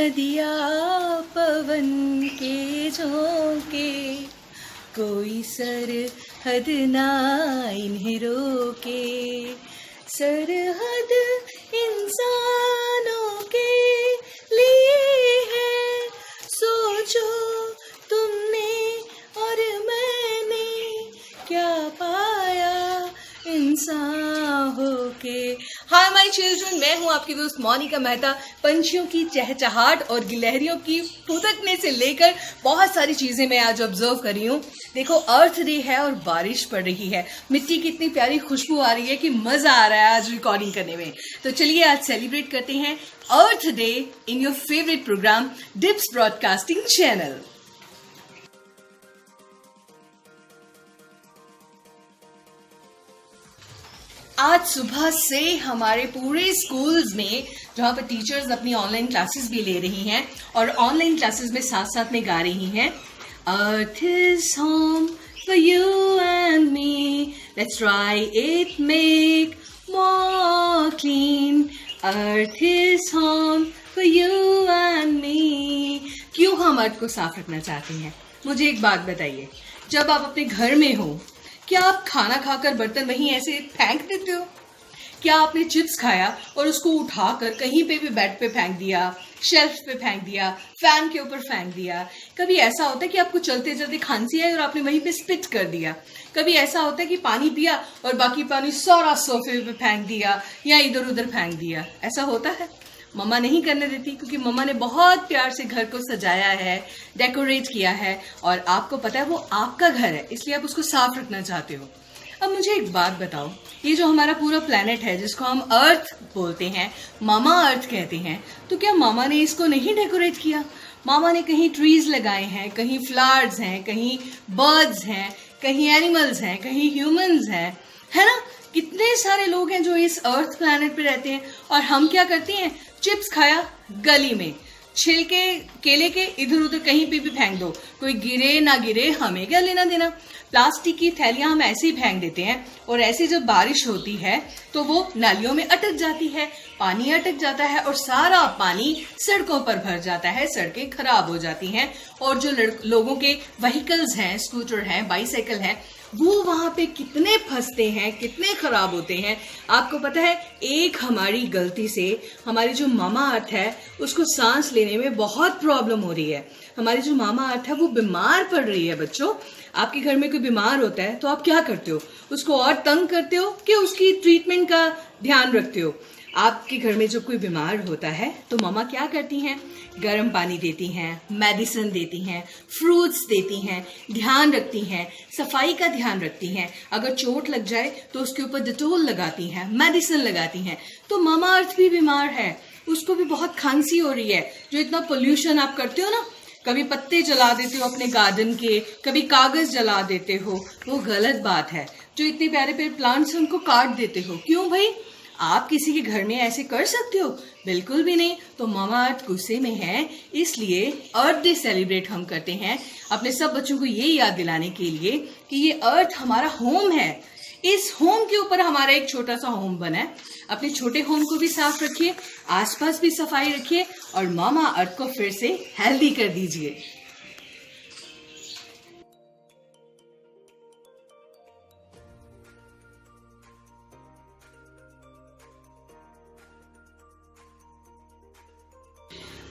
नदिया पवन के झोंके, कोई सरहद ना इन्हें रोके। सरहद इंसानों के लिए है, सोचो तुमने और मैंने क्या पाया इंसान होके। हाय माय चिल्ड्रन, मैं हूँ आपकी दोस्त मोनिका मेहता। पंछियों की चहचहाट और गिलहरियों की फुदकने से लेकर बहुत सारी चीजें मैं आज ऑब्जर्व कर रही हूँ। देखो, अर्थ डे है और बारिश पड़ रही है, मिट्टी की इतनी प्यारी खुशबू आ रही है कि मजा आ रहा है आज रिकॉर्डिंग करने में। तो चलिए आज सेलिब्रेट करते हैं earth day in your favourite programme dips broadcasting channel. आज सुबह से हमारे पूरे स्कूल्स में, जहाँ पर टीचर्स अपनी ऑनलाइन क्लासेस भी ले रही हैं और ऑनलाइन क्लासेस में साथ साथ में गा रही हैं, Earth is home for you and me, let's try it make more clean, Earth is home for you and me। क्यों हम अर्थ को साफ रखना चाहते हैं? मुझे एक बात बताइए, जब आप अपने घर में हो, क्या आप खाना खाकर बर्तन वहीं ऐसे फेंक देते हो? क्या आपने चिप्स खाया और उसको उठाकर कहीं पे भी बेड पे फेंक दिया, शेल्फ पे फेंक दिया, फैन के ऊपर फेंक दिया? कभी ऐसा होता है कि आपको चलते चलते खांसी आई और आपने वहीं पे स्पिट कर दिया। कभी ऐसा होता है कि पानी पिया और बाकी पानी सारा सोफे पे फेंक दिया या इधर उधर फेंक दिया। ऐसा होता है? मम्मा नहीं करने देती, क्योंकि मम्मा ने बहुत प्यार से घर को सजाया है, डेकोरेट किया है और आपको पता है वो आपका घर है, इसलिए आप उसको साफ रखना चाहते हो। अब मुझे एक बात बताओ, ये जो हमारा पूरा प्लेनेट है जिसको हम अर्थ बोलते हैं, मामा अर्थ कहते हैं, तो क्या मामा ने इसको नहीं डेकोरेट किया? मामा ने कहीं ट्रीज लगाए हैं, कहीं फ्लावर्स हैं, कहीं बर्ड्स हैं, कहीं एनिमल्स हैं, कहीं ह्यूमंस हैं, है ना? कितने सारे लोग हैं जो इस अर्थ प्लैनेट पे रहते हैं और हम क्या करते हैं? चिप्स खाया गली में, छिलके केले के इधर उधर कहीं पे भी फेंक दो, कोई गिरे ना गिरे हमें क्या लेना देना। प्लास्टिक की थैलियां हम ऐसे ही फेंक देते हैं और ऐसे जब बारिश होती है तो वो नालियों में अटक जाती है, पानी अटक जाता है और सारा पानी सड़कों पर भर जाता है, सड़कें खराब हो जाती हैं और जो लोगों के व्हीकल्स हैं, स्कूटर हैं, बाइसाइकिल हैं, वो वहां पे कितने फंसते हैं, कितने खराब होते हैं। आपको पता है, एक हमारी गलती से हमारी जो मामा अर्थ है उसको सांस लेने में बहुत प्रॉब्लम हो रही है। हमारी जो मामा अर्थ है वो बीमार पड़ रही है। बच्चों, आपके घर में कोई बीमार होता है तो आप क्या करते हो? उसको और तंग करते हो कि उसकी ट्रीटमेंट का ध्यान रखते हो? आपके घर में जब कोई बीमार होता है तो मामा क्या करती हैं? गर्म पानी देती हैं, मेडिसिन देती हैं, फ्रूट्स देती हैं, ध्यान रखती हैं, सफाई का ध्यान रखती हैं। अगर चोट लग जाए तो उसके ऊपर डिटोल लगाती हैं, मेडिसिन लगाती हैं। तो मामा अर्थ भी बीमार है, उसको भी बहुत खांसी हो रही है। जो इतना पोल्यूशन आप करते हो ना, कभी पत्ते जला देते हो अपने गार्डन के, कभी कागज जला देते हो, वो गलत बात है। जो इतने प्यारे प्यारे प्लांट्स हैं उनको काट देते हो, क्यों भाई? आप किसी के घर में ऐसे कर सकते हो? बिल्कुल भी नहीं। तो मामा अर्थ गुस्से में है, इसलिए अर्थ डे सेलिब्रेट हम करते हैं अपने सब बच्चों को ये याद दिलाने के लिए कि ये अर्थ हमारा होम है। इस होम के ऊपर हमारा एक छोटा सा होम बना है। अपने छोटे होम को भी साफ रखिए, आसपास भी सफाई रखिए और मामा अर्थ को फिर से हेल्दी कर दीजिए।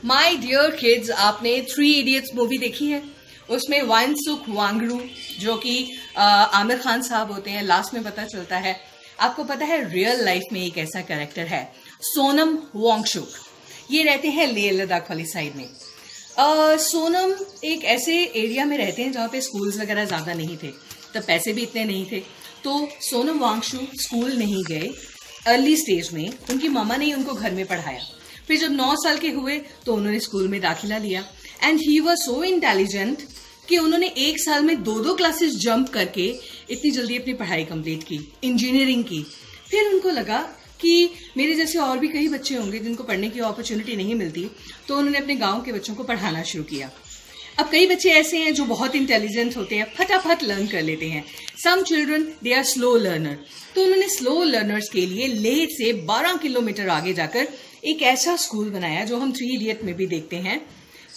माय डियर किड्स, आपने 3 इडियट्स मूवी देखी है? उसमें वांगसुक वांगडू, जो कि आमिर खान साहब होते हैं, लास्ट में पता चलता है। आपको पता है रियल लाइफ में एक ऐसा कैरेक्टर है, सोनम वांगचुक। ये रहते हैं लेह लद्दाख वाली साइड में। सोनम एक ऐसे एरिया में रहते हैं जहाँ पे स्कूल्स वगैरह ज़्यादा नहीं थे, तब पैसे भी इतने नहीं थे, तो सोनम वांगचुक स्कूल नहीं गए। अर्ली स्टेज में उनकी मामा ने उनको घर में पढ़ाया। फिर जब 9 साल के हुए तो उन्होंने स्कूल में दाखिला लिया and he was so intelligent कि उन्होंने 1 साल में 2 क्लासेस जंप करके इतनी जल्दी अपनी पढ़ाई कंप्लीट की, इंजीनियरिंग की। फिर उनको लगा कि मेरे जैसे और भी कई बच्चे होंगे जिनको पढ़ने की अपॉर्चुनिटी नहीं मिलती, तो उन्होंने अपने गांव के बच्चों को पढ़ाना शुरू किया अब कई बच्चे ऐसे हैं जो बहुत इंटेलिजेंट होते हैं, फटाफट लर्न कर लेते हैं. Some children they are slow learner. तो उन्होंने स्लो लर्नर्स के लिए लेह से 12 किलोमीटर आगे जाकर एक ऐसा स्कूल बनाया जो हम 3 इडियट में भी देखते हैं,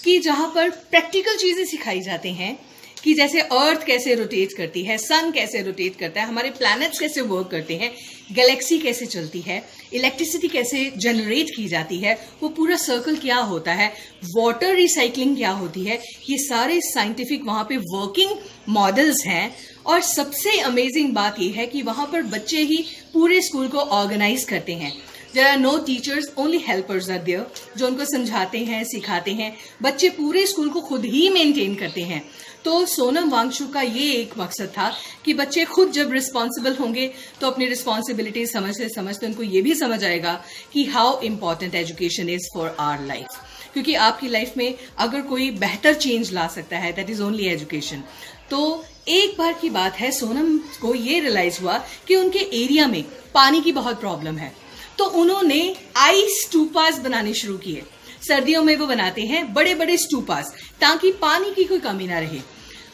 कि जहां पर प्रैक्टिकल चीजें सिखाई जाती हैं, कि जैसे अर्थ कैसे रोटेट करती है, सन कैसे रोटेट करता है, हमारे प्लैनेट्स कैसे वर्क करते हैं, गैलेक्सी कैसे चलती है, इलेक्ट्रिसिटी कैसे जनरेट की जाती है, वो पूरा सर्कल क्या होता है, वाटर रिसाइकलिंग क्या होती है, ये सारे साइंटिफिक वहाँ पे वर्किंग मॉडल्स हैं. और सबसे अमेजिंग बात ये है कि वहाँ पर बच्चे ही पूरे स्कूल को ऑर्गेनाइज करते हैं. There are no teachers, only helpers are there, जो उनको समझाते हैं, सिखाते हैं. बच्चे पूरे स्कूल को खुद ही मेंटेन करते हैं. तो सोनम वांगचुक का ये एक मकसद था कि बच्चे खुद जब रिस्पॉन्सिबल होंगे तो अपनी रिस्पॉन्सिबिलिटी समझते समझते उनको ये भी समझ आएगा कि how important education is for our life. क्योंकि आपकी लाइफ में अगर कोई बेहतर चेंज ला सकता है, दैट इज ओनली एजुकेशन. तो एक बार की बात है, सोनम को ये रियलाइज हुआ कि उनके एरिया में पानी की बहुत प्रॉब्लम है. तो उन्होंने आइस स्टूपास बनाने शुरू किए. सर्दियों में वो बनाते हैं बड़े बड़े स्टूपास, ताकि पानी की कोई कमी ना रहे.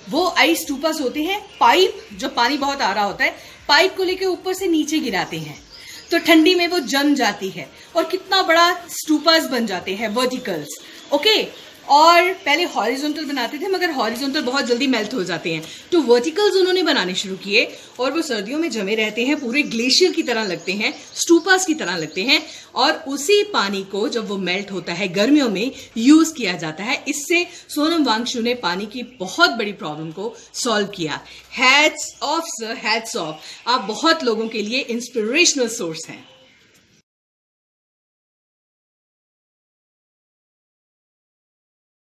वो आइस स्टूपास होते हैं, पाइप, जो पानी बहुत आ रहा होता है, पाइप को लेकर ऊपर से नीचे गिराते हैं, तो ठंडी में वो जम जाती है और कितना बड़ा स्टूपास बन जाते हैं, वर्टिकल्स. ओके. और पहले हॉरिजॉन्टल बनाते थे, मगर हॉरिजॉन्टल बहुत जल्दी मेल्ट हो जाते हैं, तो वर्टिकल्स उन्होंने बनाने शुरू किए और वो सर्दियों में जमे रहते हैं, पूरे ग्लेशियर की तरह लगते हैं, स्टूपास की तरह लगते हैं. और उसी पानी को जब वो मेल्ट होता है गर्मियों में यूज किया जाता है. इससे सोनम वांगचुक ने पानी की बहुत बड़ी प्रॉब्लम को सॉल्व किया. Hats off sir, hats off. आप बहुत लोगों के लिए इंस्पिरेशनल सोर्स हैं.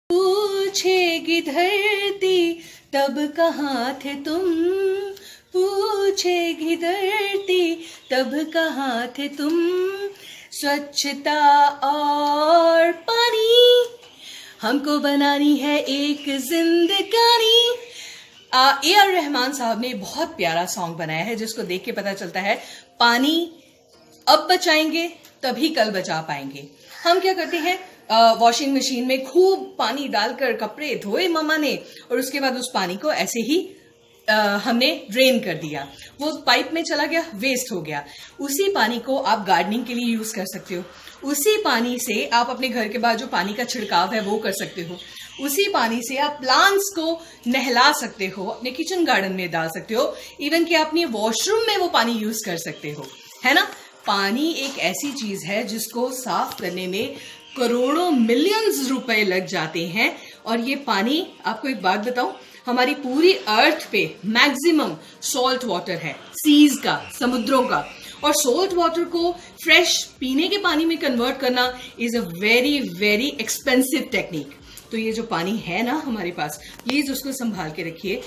पूछेगी धरती तब कहाँ थे तुम, पूछेगी धरती तब कहाँ थे तुम, स्वच्छता और पानी हमको बनानी है एक जिंदगानी. A.R. रहमान साहब ने बहुत प्यारा सॉन्ग बनाया है, जिसको देख के पता चलता है पानी अब बचाएंगे तभी कल बचा पाएंगे. हम क्या करते हैं, वॉशिंग मशीन में खूब पानी डालकर कपड़े धोए मम्मा ने, और उसके बाद उस पानी को ऐसे ही हमने ड्रेन कर दिया, वो पाइप में चला गया, वेस्ट हो गया. उसी पानी को आप गार्डनिंग के लिए यूज कर सकते हो. उसी पानी से आप अपने घर के बाद जो पानी का छिड़काव है वो कर सकते हो. उसी पानी से आप प्लांट्स को नहला सकते हो, अपने किचन गार्डन में डाल सकते हो, इवन कि अपने वॉशरूम में वो पानी यूज कर सकते हो, है ना. पानी एक ऐसी चीज है जिसको साफ करने में करोड़ों मिलियंस रुपए लग जाते हैं. और ये पानी, आपको एक बात बताऊं, हमारी पूरी अर्थ पे मैक्सिमम सॉल्ट वाटर है, सीज का, समुद्रों का. और सॉल्ट वाटर को फ्रेश पीने के पानी में कन्वर्ट करना is a very very expensive technique. तो ये जो पानी है ना हमारे पास, प्लीज उसको संभाल के रखिए.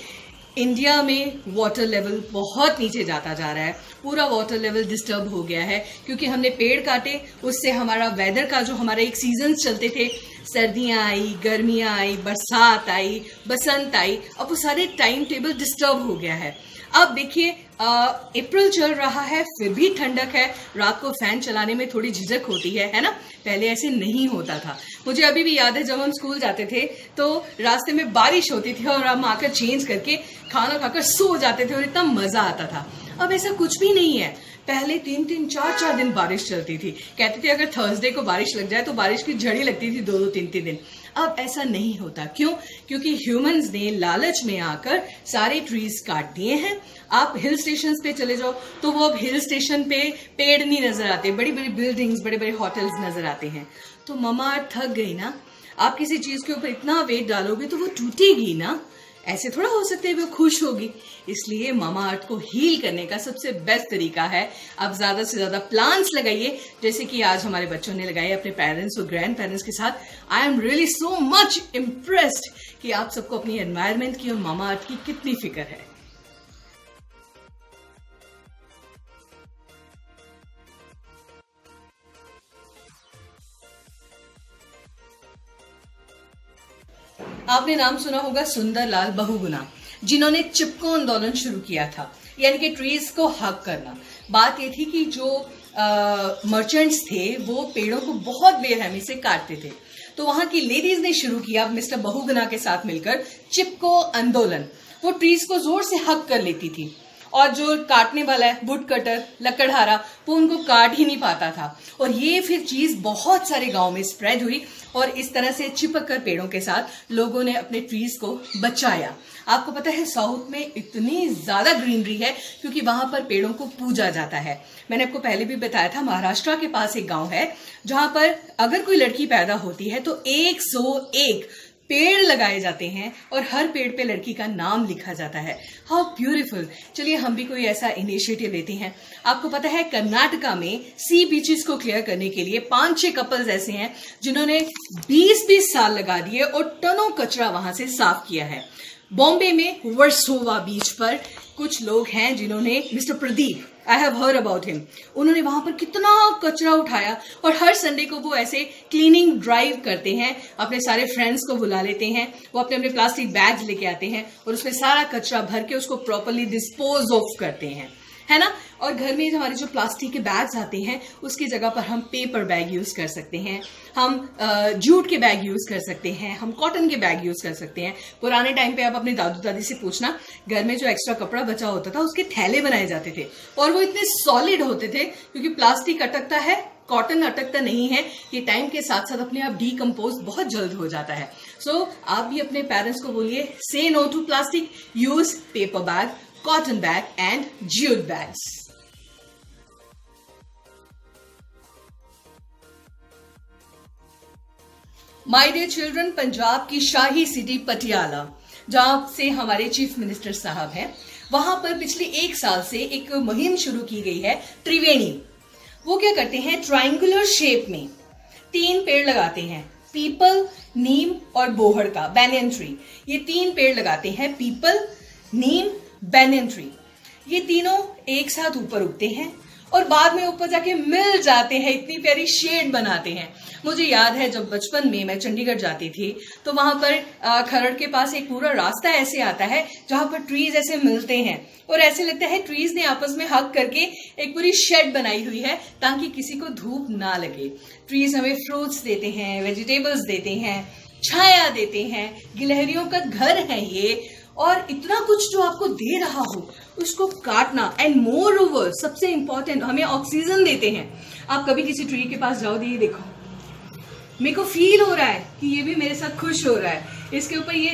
इंडिया में वाटर लेवल बहुत नीचे जाता जा रहा है, पूरा वाटर लेवल डिस्टर्ब हो गया है, क्योंकि हमने पेड़ काटे. उससे हमारा वेदर का, जो हमारे एक सीजन चलते थे, सर्दियां आई, गर्मियां आई, बरसात आई, बसंत आई, अब वो सारे टाइम टेबल डिस्टर्ब हो गया है. अब देखिए, अप्रैल चल रहा है, फिर भी ठंडक है, रात को फैन चलाने में थोड़ी झिझक होती है ना. पहले ऐसे नहीं होता था. मुझे अभी भी याद है, जब हम स्कूल जाते थे तो रास्ते में बारिश होती थी और हम आकर चेंज करके खाना खाकर सो जाते थे और इतना मजा आता था. अब ऐसा कुछ भी नहीं है. पहले 3-3, 4-4 दिन बारिश चलती थी. कहते थे अगर थर्सडे को बारिश लग जाए तो बारिश की झड़ी लगती थी 2-2, 3-3 दिन. अब ऐसा नहीं होता. क्यों? क्योंकि ह्यूमंस ने लालच में आकर सारे ट्रीज काट दिए हैं. आप हिल स्टेशंस पे चले जाओ तो वो अब हिल स्टेशन पे पेड़ नहीं नजर आते, बड़ी बड़ी बिल्डिंग्स, बड़े बड़े होटल्स नजर आते हैं. तो ममा थक गई ना. आप किसी चीज के ऊपर इतना वेट डालोगे तो वो टूटेगी ना. ऐसे थोड़ा हो सकता है वो खुश होगी. इसलिए मामा अर्थ को हील करने का सबसे बेस्ट तरीका है, आप ज्यादा से ज्यादा प्लांट्स लगाइए, जैसे कि आज हमारे बच्चों ने लगाए अपने पेरेंट्स और ग्रैंड पेरेंट्स के साथ. I am really so much impressed कि आप सबको अपनी एनवायरनमेंट की और मामा अर्थ की कितनी फिक्र है. आपने नाम सुना होगा सुंदरलाल बहुगुणा, जिन्होंने चिपको आंदोलन शुरू किया था, यानी कि ट्रीज को हक करना. बात ये थी कि जो मर्चेंट्स थे वो पेड़ों को बहुत बेरहमी से काटते थे. तो वहां की लेडीज ने शुरू किया मिस्टर बहुगुना के साथ मिलकर चिपको आंदोलन। वो ट्रीज को जोर से हक कर लेती थी और जो काटने वाला है, वुड कटर, लकड़हारा, वो उनको काट ही नहीं पाता था। और ये फिर चीज बहुत सारे गांव में स्प्रेड हुई और इस तरह से चिपक कर पेड़ों के साथ लोगों ने अपने ट्रीज को बचाया। आपको पता है साउथ में इतनी ज्यादा ग्रीनरी है क्योंकि वहां पर पेड़ों को पूजा जाता है। मैंने आपको पहले भी बताया था, महाराष्ट्र के पास एक गांव है जहां पर अगर कोई लड़की पैदा होती है तो 101 पेड़ लगाए जाते हैं और हर पेड़ पे लड़की का नाम लिखा जाता है। How beautiful. चलिए हम भी कोई ऐसा इनिशिएटिव लेते हैं। आपको पता है कर्नाटका में सी बीचेस को क्लियर करने के लिए 5-6 कपल्स ऐसे हैं जिन्होंने 20-20 साल लगा दिए और टनों कचरा वहां से साफ किया है। बॉम्बे में वर्सोवा बीच पर कुछ लोग हैं जिन्होंने, mister Pradeep, I have heard about him, उन्होंने वहां पर कितना कचरा उठाया और हर संडे को वो ऐसे क्लीनिंग ड्राइव करते हैं। अपने सारे फ्रेंड्स को बुला लेते हैं, वो अपने अपने प्लास्टिक बैग्स लेके आते हैं और उसमें सारा कचरा भर के उसको प्रॉपरली डिस्पोज ऑफ करते हैं, है ना। और घर में हमारे जो प्लास्टिक के बैग्स आते हैं उसकी जगह पर हम पेपर बैग यूज कर सकते हैं, हम जूट के बैग यूज कर सकते हैं, हम कॉटन के बैग यूज कर सकते हैं। पुराने टाइम पे आप अपने दादू दादी से पूछना, घर में जो एक्स्ट्रा कपड़ा बचा होता था उसके थैले बनाए जाते थे और वो इतने सॉलिड होते थे क्योंकि प्लास्टिक अटकता है, कॉटन अटकता नहीं है। ये टाइम के साथ साथ अपने आप डीकम्पोज बहुत जल्द हो जाता है। सो आप भी अपने पेरेंट्स को बोलिए, say no to plastic, use paper bag, cotton bag and jute bags. My dear children, Punjab की शाही सिटी पटियाला, जहां से हमारे चीफ मिनिस्टर साहब हैं, वहां पर पिछले 1 साल से एक मुहिम शुरू की गई है, त्रिवेणी। वो क्या करते हैं, ट्रायंगुलर शेप में 3 पेड़ लगाते हैं, पीपल, नीम और बोहड़ का, बैनियन ट्री। ये 3 पेड़ लगाते हैं, पीपल, नीम, बैनियन ट्री। ये तीनों एक साथ ऊपर उगते हैं और बाद में ऊपर जाके मिल जाते हैं, इतनी प्यारी शेड बनाते हैं। मुझे याद है जब बचपन में मैं चंडीगढ़ जाती थी तो वहां पर खरड़ के पास एक पूरा रास्ता ऐसे आता है जहां पर ट्रीज ऐसे मिलते हैं और ऐसे लगता है ट्रीज ने आपस में हग करके एक पूरी शेड बनाई हुई है ताकि किसी को धूप ना लगे। ट्रीज हमें फ्रूट्स देते हैं, वेजिटेबल्स देते हैं, छाया देते हैं, गिलहरियों का घर है ये। और इतना कुछ जो आपको दे रहा हो उसको काटना, एंड मोर ओवर सबसे इंपॉर्टेंट, हमें ऑक्सीजन देते हैं। आप कभी किसी ट्री के पास जाओ, ये देखो, मेरे को फील हो रहा है कि ये भी मेरे साथ खुश हो रहा है। इसके ऊपर ये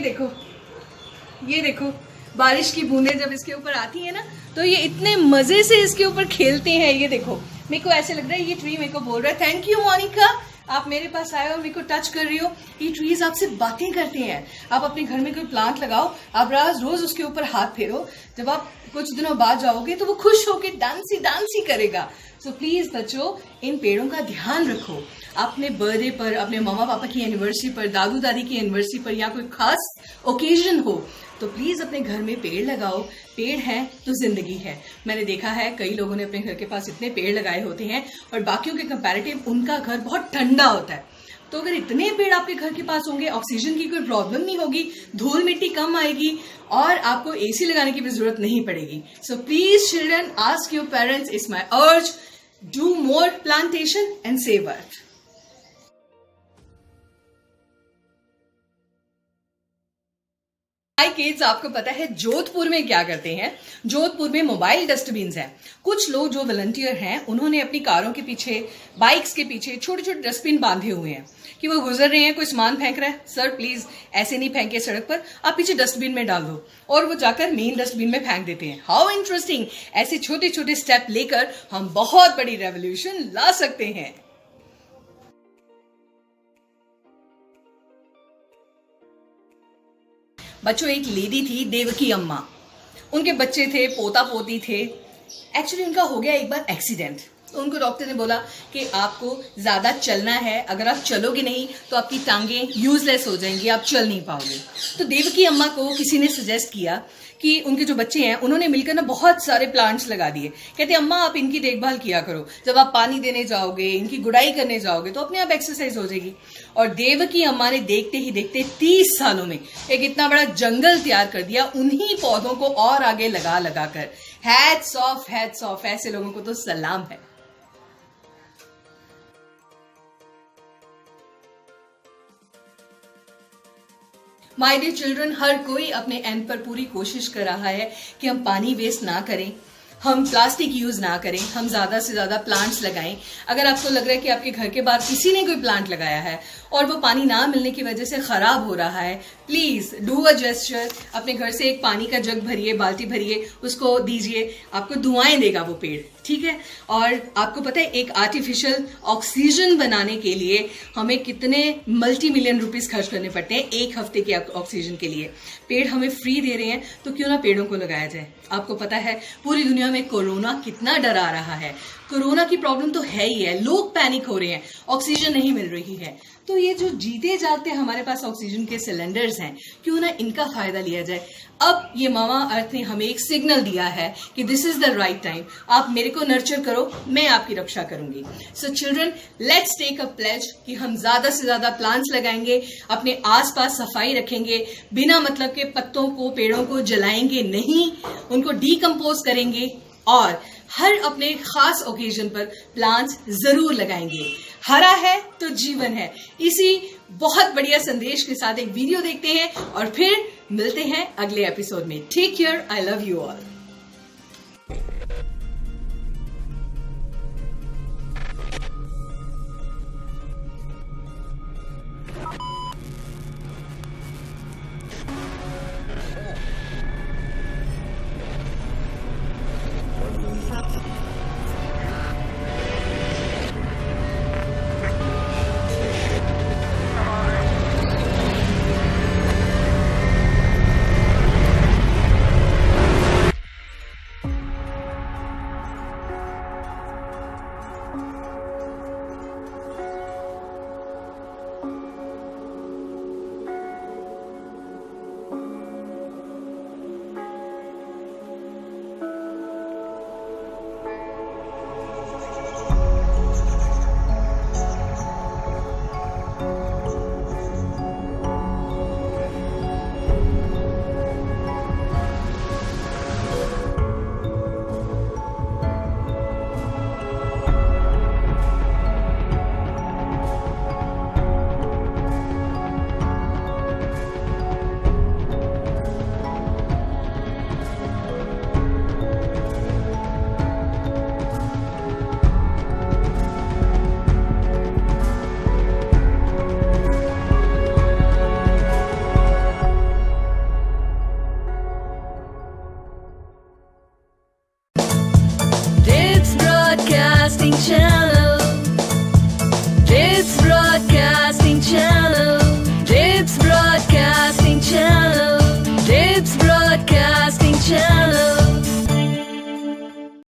देखो बारिश की बूंदें जब इसके ऊपर आती है ना तो ये इतने मजे से इसके ऊपर खेलते हैं। ये देखो, मेरे को ऐसे लग रहा है ये ट्री मेरे को बोल रहा है, थैंक यू मोनिका, आप मेरे पास आए और मेरे को टच कर रही हो। ये ट्रीज आपसे बातें करते हैं। आप अपने घर में कोई प्लांट लगाओ, आप रोज उसके ऊपर हाथ फेरो, जब आप कुछ दिनों बाद जाओगे तो वो खुश होकर डांसी करेगा। सो प्लीज बच्चों, इन पेड़ों का ध्यान रखो। अपने बर्थडे पर, अपने मम्मा पापा की एनिवर्सरी पर, दादू दादी की एनिवर्सरी पर या कोई खास ओकेजन हो तो प्लीज अपने घर में पेड़ लगाओ। पेड़ है तो जिंदगी है। मैंने देखा है कई लोगों ने अपने घर के पास इतने पेड़ लगाए होते हैं और बाकियों के कंपैरेटिव उनका घर बहुत ठंडा होता है। तो अगर इतने पेड़ आपके घर के पास होंगे, ऑक्सीजन की कोई प्रॉब्लम नहीं होगी, धूल मिट्टी कम आएगी और आपको एसी लगाने की भी जरूरत नहीं पड़ेगी। So please children, ask your parents, it's my urge, do more plantation and save earth. Hi kids, आपको पता है जोधपुर में क्या करते हैं? जोधपुर में मोबाइल डस्टबिन्स हैं। कुछ लोग जो वॉलंटियर हैं उन्होंने अपनी कारों के पीछे, बाइक्स के पीछे छोटे छोटे डस्टबिन बांधे हुए हैं कि वो गुजर रहे हैं, कोई सामान फेंक रहा है, सर प्लीज ऐसे नहीं फेंके सड़क पर, आप पीछे डस्टबिन में डाल दो, और वो जाकर मेन डस्टबिन में फेंक देते हैं। How interesting. ऐसे छोटे छोटे स्टेप लेकर हम बहुत बड़ी रेवोल्यूशन ला सकते हैं। बच्चों, एक लेडी थी देवकी अम्मा, उनके बच्चे थे, पोता पोती थे। एक्चुअली उनका हो गया एक बार एक्सीडेंट, तो उनको डॉक्टर ने बोला कि आपको ज्यादा चलना है, अगर आप चलोगे नहीं तो आपकी टांगें यूजलेस हो जाएंगी, आप चल नहीं पाओगे। तो देवकी अम्मा को किसी ने सजेस्ट किया कि उनके जो बच्चे हैं उन्होंने मिलकर ना बहुत सारे प्लांट्स लगा दिए। कहते अम्मा आप इनकी देखभाल किया करो, जब आप पानी देने जाओगे, इनकी गुड़ाई करने जाओगे तो अपने आप एक्सरसाइज हो जाएगी। और देवकी अम्मा ने देखते ही देखते 30 सालों में एक इतना बड़ा जंगल तैयार कर दिया उन्हीं पौधों को और आगे लगा लगा कर। हैट्स ऑफ, ऐसे लोगों को तो सलाम है। माय डियर चिल्ड्रन, हर कोई अपने एंड पर पूरी कोशिश कर रहा है कि हम पानी वेस्ट ना करें, हम प्लास्टिक यूज ना करें, हम ज्यादा से ज्यादा प्लांट्स लगाएं। अगर आपको लग रहा है कि आपके घर के बाहर किसी ने कोई प्लांट लगाया है और वो पानी ना मिलने की वजह से खराब हो रहा है, प्लीज डू अ जेस्चर, अपने घर से एक पानी का जग भरिए, बाल्टी भरिए, उसको दीजिए, आपको दुआएं देगा वो पेड़, ठीक है। और आपको पता है एक आर्टिफिशियल ऑक्सीजन बनाने के लिए हमें कितने मल्टी मिलियन रुपीस खर्च करने पड़ते हैं एक हफ्ते के ऑक्सीजन के लिए। पेड़ हमें फ्री दे रहे हैं तो क्यों ना पेड़ों को लगाया जाए। आपको पता है पूरी दुनिया में कोरोना कितना डरा रहा है, कोरोना की प्रॉब्लम तो है ही है, लोग पैनिक हो रहे हैं, ऑक्सीजन नहीं मिल रही है। तो ये जो जीते जागते हमारे पास ऑक्सीजन के सिलेंडर्स हैं, क्यों ना इनका फायदा लिया जाए। अब ये मामा अर्थ ने हमें एक सिग्नल दिया है कि this is the right time, आप मेरे को नर्चर करो, मैं आपकी रक्षा करूंगी। So children, let's take a pledge कि हम ज्यादा से ज्यादा प्लांट्स लगाएंगे, अपने आसपास सफाई रखेंगे, बिना मतलब के पत्तों को, पेड़ों को जलाएंगे नहीं, उनको डीकंपोज करेंगे और हर अपने खास ओकेजन पर प्लांट्स जरूर लगाएंगे। हरा है तो जीवन है। इसी बहुत बढ़िया संदेश के साथ एक वीडियो देखते हैं और फिर मिलते हैं अगले एपिसोड में। Take care, I love you all.